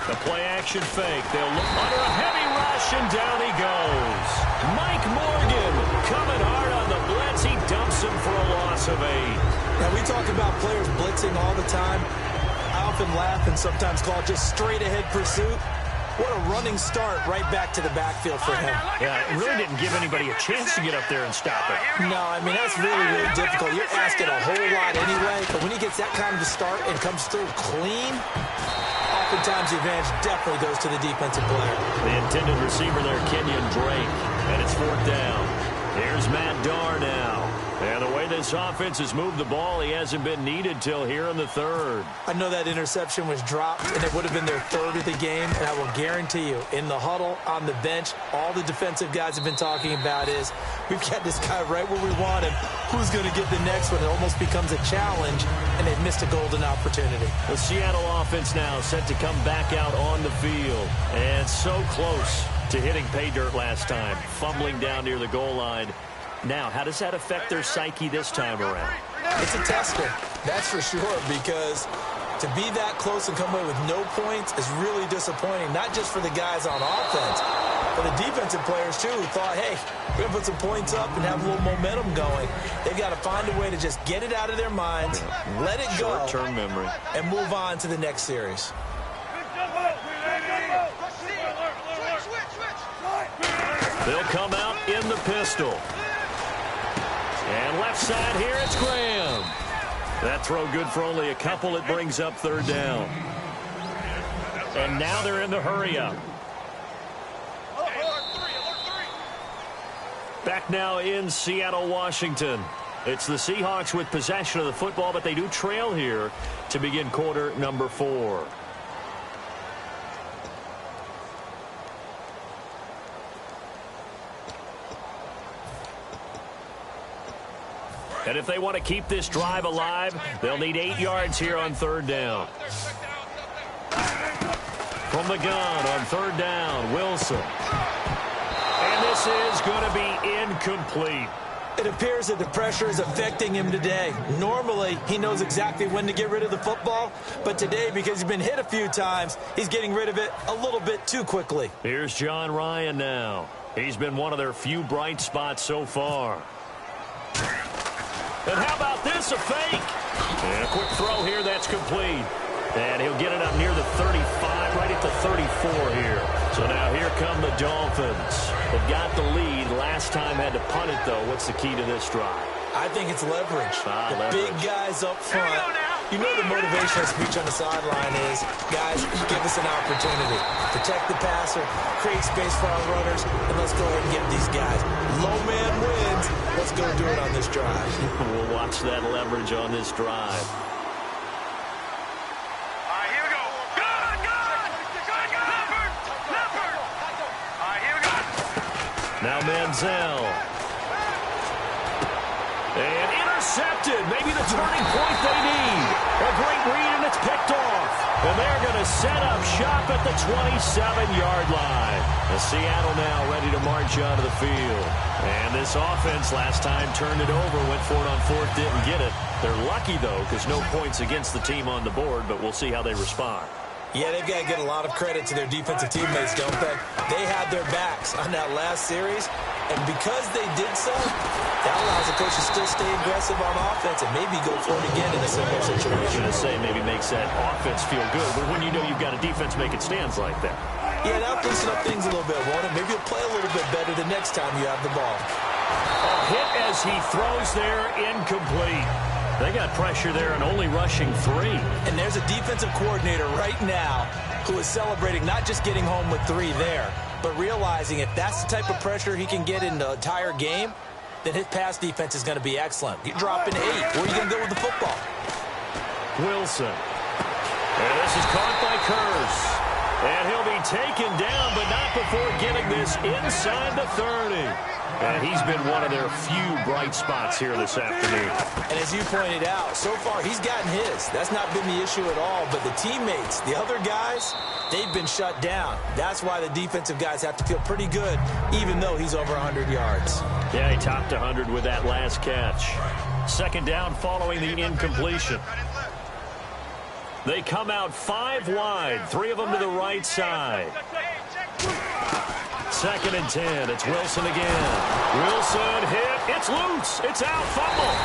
The play-action fake. They'll look under a heavy rush, and down he goes. Mike Morgan coming hard on the blitz. He dumps him for a loss of 8. Now, we talk about players blitzing all the time. I often laugh and sometimes call it just straight-ahead pursuit. What a running start right back to the backfield for him. Yeah, it really didn't give anybody a chance to get up there and stop it. No, I mean, that's really, really difficult. You're asking a whole lot anyway, but when he gets that kind of a start and comes through clean, oftentimes the advantage definitely goes to the defensive player. The intended receiver there, Kenyon Drake, and it's 4th down. Here's Matt Darr now. And the way this offense has moved the ball, he hasn't been needed till here in the 3rd. I know that interception was dropped, and it would have been their 3rd of the game, and I will guarantee you, in the huddle, on the bench, all the defensive guys have been talking about is, we've got this guy right where we want him. Who's going to get the next one? It almost becomes a challenge, and they've missed a golden opportunity. The Seattle offense now set to come back out on the field, and so close to hitting pay dirt last time, fumbling down near the goal line. Now, how does that affect their psyche this time around? It's a tester, that's for sure, because to be that close and come away with no points is really disappointing, not just for the guys on offense, but the defensive players, too, who thought, hey, we're going to put some points up and have a little momentum going. They've got to find a way to just get it out of their minds, let it go, short-term memory, and move on to the next series. They'll come out in the pistol. And left side here, it's Graham. That throw good for only a couple. It brings up 3rd down. And now they're in the hurry-up. Back now in Seattle, Washington. It's the Seahawks with possession of the football, but they do trail here to begin quarter number 4. And if they want to keep this drive alive, they'll need 8 yards here on 3rd down. From the gun on 3rd down, Wilson. And this is going to be incomplete. It appears that the pressure is affecting him today. Normally, he knows exactly when to get rid of the football, but today, because he's been hit a few times, he's getting rid of it a little bit too quickly. Here's John Ryan now. He's been one of their few bright spots so far. And how about this, a fake? And a quick throw here, that's complete. And he'll get it up near the 35, right at the 34 here. So now here come the Dolphins. They've got the lead. Last time had to punt it, though. What's the key to this drive? I think it's leverage. The big guys up front. You know the motivational speech on the sideline is, guys, give us an opportunity. Protect the passer, create space for our runners, and let's go ahead and get these guys. Low man wins. Let's go do it on this drive. We'll watch that leverage on this drive. Now Manziel. And intercepted. Maybe the turning point they need. A great read, and it's picked off. And they're going to set up shop at the 27-yard line. And Seattle now ready to march onto the field. And this offense last time turned it over, went for it on fourth, didn't get it. They're lucky, though, because no points against the team on the board, but we'll see how they respond. Yeah, they've got to get a lot of credit to their defensive teammates, don't they? They had their backs on that last series, and because they did so, that allows the coach to still stay aggressive on offense and maybe go for it again in a similar situation. I was going to say maybe makes that offense feel good, but when you know you've got a defense making stands like that. Yeah, that'll loosen up things a little bit, won't it? Maybe you'll play a little bit better the next time you have the ball. A hit as he throws there, incomplete. They got pressure there and only rushing 3. And there's a defensive coordinator right now who is celebrating not just getting home with 3 there, but realizing if that's the type of pressure he can get in the entire game, then his pass defense is going to be excellent. You're dropping 8. Where are you going to go with the football? Wilson. And this is caught by Curse. And he'll be taken down, but not before getting this inside the 30. And he's been one of their few bright spots here this afternoon. And as you pointed out, so far he's gotten his. That's not been the issue at all. But the teammates, the other guys, they've been shut down. That's why the defensive guys have to feel pretty good, even though he's over 100 yards. Yeah, he topped 100 with that last catch. Second down following the incompletion. They come out 5 wide, 3 of them to the right side. Second and 10. It's Wilson again. Wilson hit. It's loose. It's out. Fumble.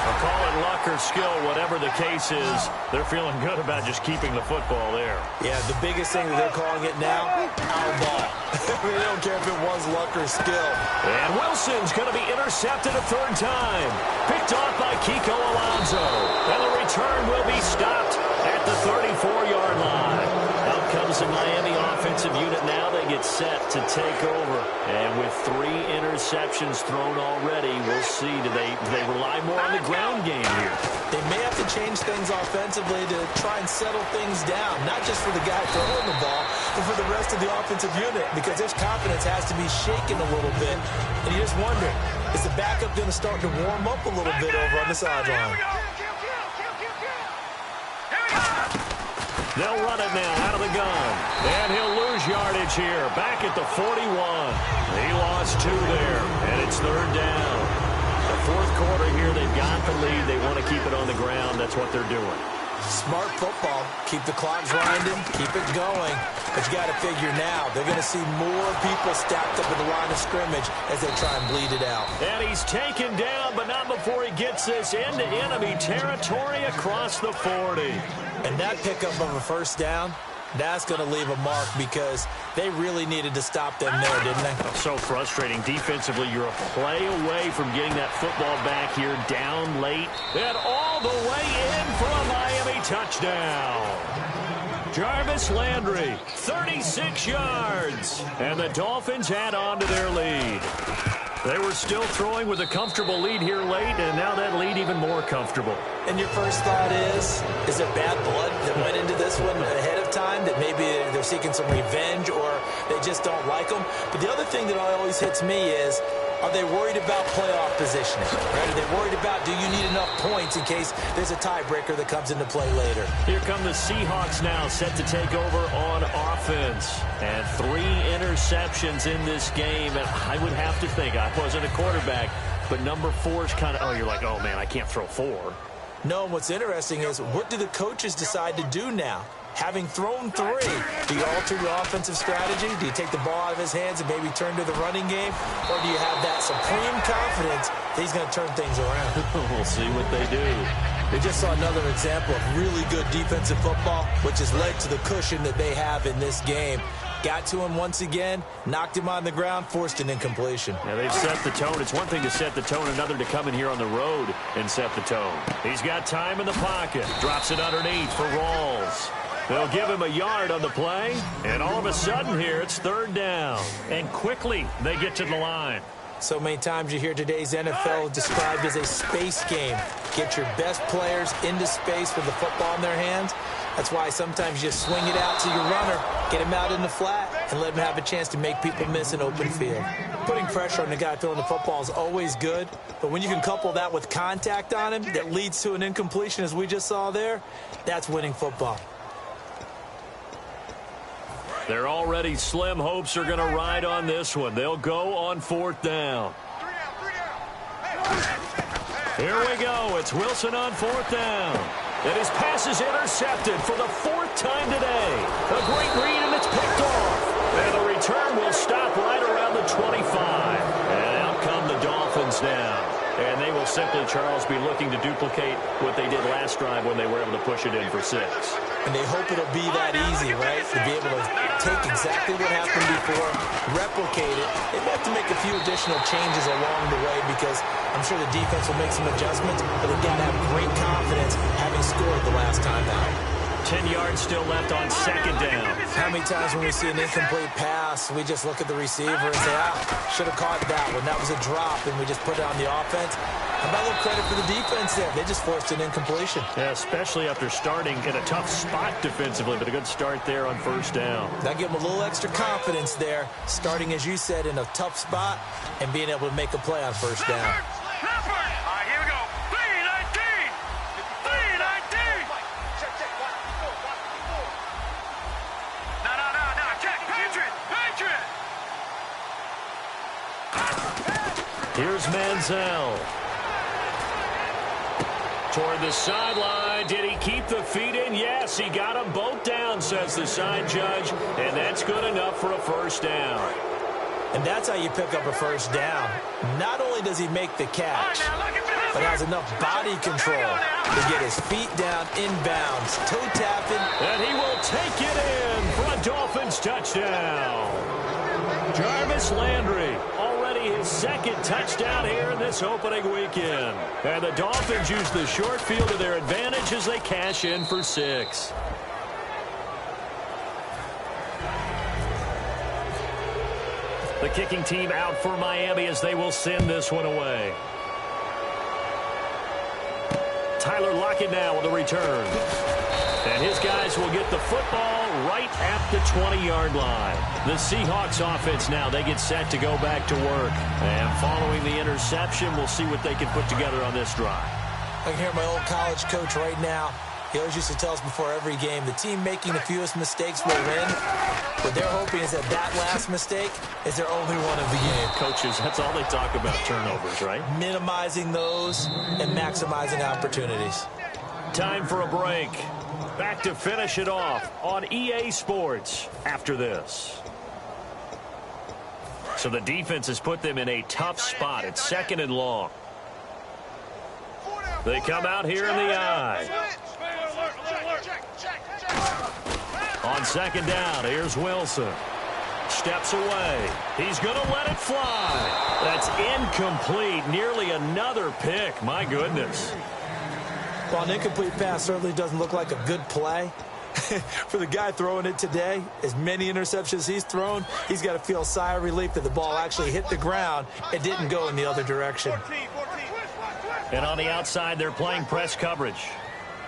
I'll call it luck or skill, whatever the case is. They're feeling good about just keeping the football there. Yeah, the biggest thing that they're calling it now, our ball. They don't care if it was luck or skill. And Wilson's going to be intercepted a 3rd time. Picked off by Kiko Alonso. And the return will be stopped at the 34-yard line. Out comes the Miami offensive unit now. They get set to take over. And with 3 interceptions thrown already, we'll see. Do they rely more on the ground game here? They may have to change things offensively to try and settle things down. Not just for the guy throwing the ball, but for the rest of the offensive unit. Because his confidence has to be shaken a little bit. And you just wonder, is the backup going to start to warm up a little bit over on the sideline? They'll run it now out of the gun. And he'll lose yardage here. Back at the 41. He lost 2 there. And it's 3rd down. The 4th quarter here, they've got the lead. They want to keep it on the ground. That's what they're doing. Smart football. Keep the clock grinding. Keep it going. But you got to figure now, they're going to see more people stacked up at the line of scrimmage as they try and bleed it out. And he's taken down, but not before he gets this into enemy territory across the 40. And that pickup of a 1st down, that's going to leave a mark because they really needed to stop them there, didn't they? So frustrating. Defensively, you're a play away from getting that football back here down late. And all the way in for a Miami touchdown. Jarvis Landry, 36 yards. And the Dolphins add on to their lead. They were still throwing with a comfortable lead here late, and now that lead even more comfortable. And your first thought is there bad blood that went into this one ahead of time, that maybe they're seeking some revenge or they just don't like them? But the other thing that always hits me is, are they worried about playoff positioning? Right? Are they worried about, do you need enough points in case there's a tiebreaker that comes into play later? Here come the Seahawks now, set to take over on offense. And 3 interceptions in this game. And I would have to think, I wasn't a quarterback, but number 4 is kind of, oh, you're like, oh, man, I can't throw 4. No, what's interesting is what do the coaches decide to do now? Having thrown 3, do you alter your offensive strategy? Do you take the ball out of his hands and maybe turn to the running game? Or do you have that supreme confidence that he's going to turn things around? We'll see what they do. We just saw another example of really good defensive football, which has led to the cushion that they have in this game. Got to him once again, knocked him on the ground, forced an incompletion. Yeah, they've set the tone. It's one thing to set the tone, another to come in here on the road and set the tone. He's got time in the pocket. Drops it underneath for Rawls. They'll give him a yard on the play, and all of a sudden here it's 3rd down. And quickly they get to the line. So many times you hear today's NFL described as a space game. Get your best players into space with the football in their hands. That's why sometimes you swing it out to your runner, get him out in the flat, and let him have a chance to make people miss an open field. Putting pressure on the guy throwing the football is always good, but when you can couple that with contact on him that leads to an incompletion, as we just saw there, that's winning football. Their already slim hopes are going to ride on this one. They'll go on 4th down. Here we go. It's Wilson on 4th down. And his pass is intercepted for the 4th time today. A great read, and it's picked off. And the return will stop right around the 25. And out come the Dolphins now. And they will simply, Charles, be looking to duplicate what they did last drive when they were able to push it in for 6. And they hope it'll be that easy, right? To be able to take exactly what happened before, replicate it. They have to make a few additional changes along the way because I'm sure the defense will make some adjustments, but they've got to have great confidence having scored the last time out. 10 yards still left on 2nd down. How many times when we see an incomplete pass, we just look at the receiver and say, should have caught that one. That was a drop, and we just put it on the offense. How about a little credit for the defense there? They just forced an incompletion. Yeah, especially after starting in a tough spot defensively, but a good start there on 1st down. That give them a little extra confidence there, starting, as you said, in a tough spot and being able to make a play on 1st down. Here's Manziel. Toward the sideline. Did he keep the feet in? Yes, he got them both down, says the side judge. And that's good enough for a 1st down. And that's how you pick up a 1st down. Not only does he make the catch, but has enough body control to get his feet down inbounds, toe tapping. And he will take it in for a Dolphins touchdown. Jarvis Landry, already his 2nd touchdown here in this opening weekend. And the Dolphins use the short field to their advantage as they cash in for 6. The kicking team out for Miami as they will send this one away. Tyler Lockett now with the return. And his guys will get the football right at the 20-yard line. The Seahawks offense now, they get set to go back to work. And following the interception, we'll see what they can put together on this drive. I can hear my old college coach right now. He always used to tell us before every game, the team making the fewest mistakes will win. What they're hoping is that last mistake is their only one of the game. Coaches, that's all they talk about, turnovers, right? Minimizing those and maximizing opportunities. Time for a break. Back to finish it off on EA Sports after this. So the defense has put them in a tough spot. It's 2nd and long. They come out here in the eye. On 2nd down, here's Wilson. Steps away. He's going to let it fly. That's incomplete. Nearly another pick. My goodness. Well, an incomplete pass certainly doesn't look like a good play. For the guy throwing it today, as many interceptions he's thrown, he's got to feel a sigh of relief that the ball actually hit the ground. It didn't go in the other direction. And on the outside, they're playing press coverage.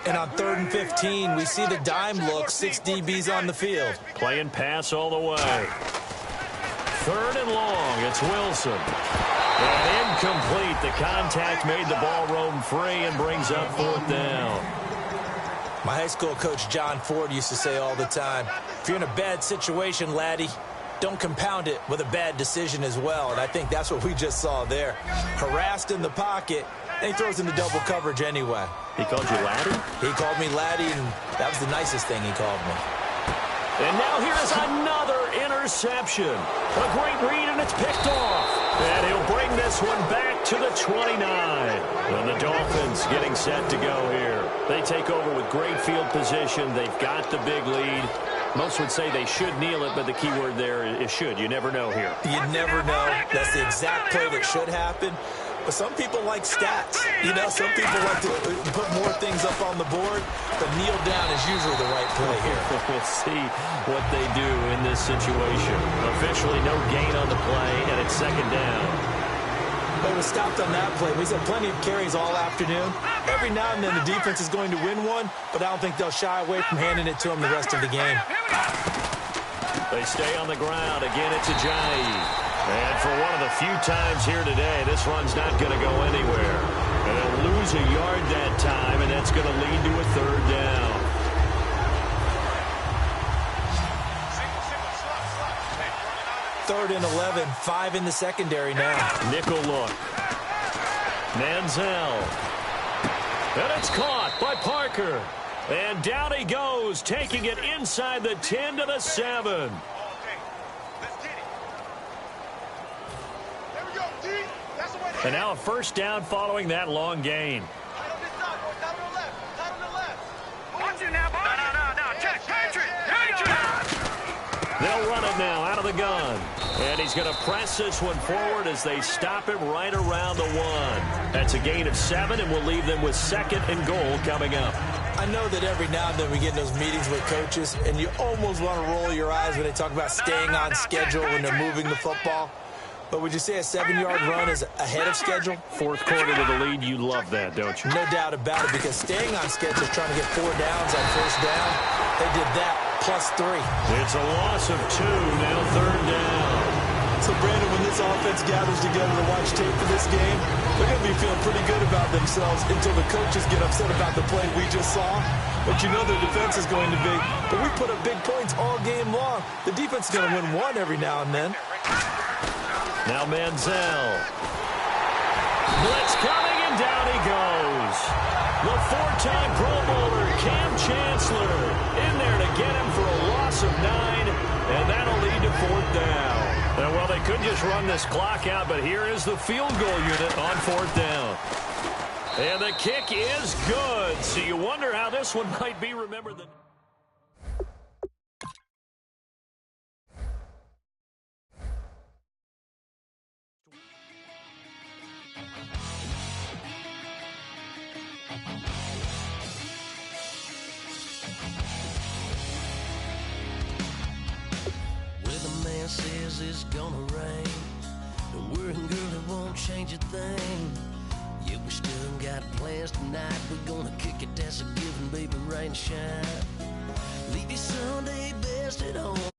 And on 3rd and 15, we see the dime look, 6 DBs on the field. Playing pass all the way. 3rd and long, it's Wilson. And incomplete. The contact made the ball roam free and brings up 4th down. My high school coach, John Ford, used to say all the time, if you're in a bad situation, laddie, don't compound it with a bad decision as well. And I think that's what we just saw there. Harassed in the pocket, and he throws into double coverage anyway. He called you laddie? He called me laddie, and that was the nicest thing he called me. And now here is another interception. A great read, and it's picked off. And he'll bring this one back to the 29. And the Dolphins getting set to go here. They take over with great field position. They've got the big lead. Most would say they should kneel it, but the key word there is should. You never know here. You never know. That's the exact play that should happen. But some people like stats. You know, some people like to put more things up on the board, but kneel down is usually the right play here. We'll see what they do in this situation. Officially no gain on the play, and it's second down. But it was stopped on that play. We've had plenty of carries all afternoon. Every now and then the defense is going to win one, but I don't think they'll shy away from handing it to them the rest of the game. They stay on the ground. Again, it's Ajayi. And for one of the few times here today, this run's not going to go anywhere. And they'll lose a yard that time, and that's going to lead to a third down. Third and 11, 5 in the secondary now. Nickel look. Manziel. And it's caught by Parker. And down he goes, taking it inside the 10 to the 7. And now a first down following that long gain. They'll run it now out of the gun. And he's going to press this one forward as they stop him right around the 1. That's a gain of 7, and we'll leave them with second and goal coming up. I know that every now and then we get in those meetings with coaches, and you almost want to roll your eyes when they talk about staying on schedule when they're moving the football. But would you say a 7-yard run is ahead of schedule? Fourth quarter to the lead, you love that, don't you? No doubt about it, because staying on schedule, trying to get 4 downs on first down, they did that plus 3. It's a loss of 2, now third down. So, Brandon, when this offense gathers together to watch tape for this game, they're going to be feeling pretty good about themselves until the coaches get upset about the play we just saw. But you know their defense is going to be. But we put up big points all game long. The defense is going to win one every now and then. Now Manziel. Blitz coming, and down he goes. The 4-time Pro Bowler, Cam Chancellor, in there to get him for a loss of 9, and that'll lead to fourth down. And well, they could just run this clock out, but here is the field goal unit on fourth down. And the kick is good, so you wonder how this one might be remembered. Says it's gonna rain. The worrying girl, it won't change a thing. Yeah, we still got plans tonight. We're gonna kick it, that's a given, baby, rain and shine. Leave your Sunday best at home.